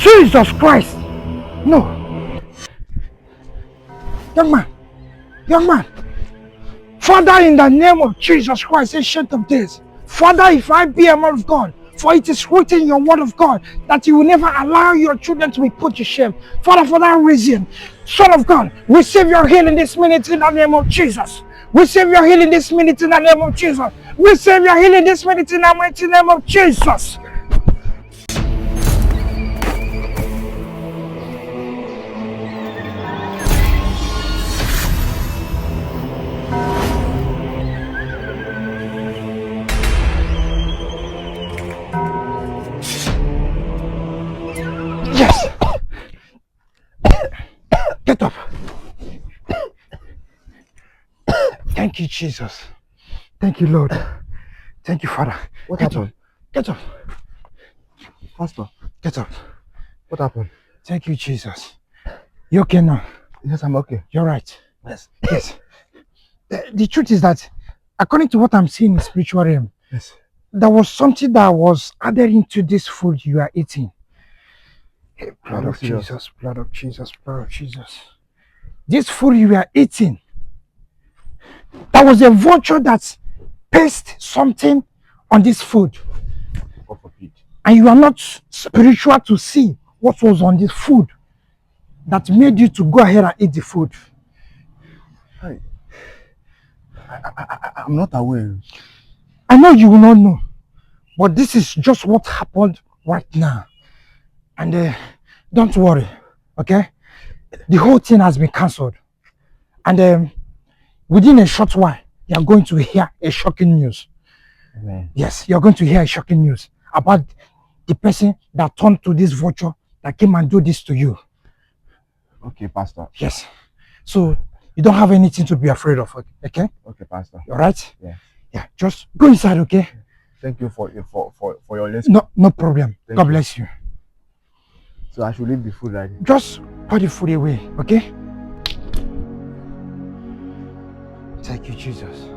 Jesus Christ. No. Young man. Father, in the name of Jesus Christ, ancient of days. Father, if I be a man of God, for it is written in your word of God that you will never allow your children to be put to shame. Father, for that reason, Son of God, receive your healing this minute in the name of Jesus. Receive your healing this minute in the name of Jesus. Receive your healing this minute in the mighty name of Jesus. Yes. Get up. Thank you, Jesus. Thank you, Lord. Thank you, Father. What happened? Get up. Pastor, Get up. what happened? Thank you, Jesus. You okay now? Yes, I'm okay. You're right. Yes. Yes. The truth is that, according to what I'm seeing in spiritual realm, Yes. there was something that was added into this food you are eating. Hey, blood of Jesus, blood of Jesus, blood of Jesus. This food you are eating, there was a vulture that pasted something on this food. God forbid. And you are not spiritual to see what was on this food that made you to go ahead and eat the food. I'm not aware. I know you will not know, but this is just what happened right now. And don't worry, okay? The whole thing has been cancelled. And within a short while, you are going to hear a shocking news. Amen. Yes, you're going to hear a shocking news about the person that turned to this vulture that came and do this to you. Okay, Pastor. Yes. So you don't have anything to be afraid of, okay? Okay, Pastor. All right? Yeah. Yeah, just go inside, okay? Thank you for your lesson. No problem. God bless you. So I should leave the food right here. Just put the food away, okay? Thank you, Jesus.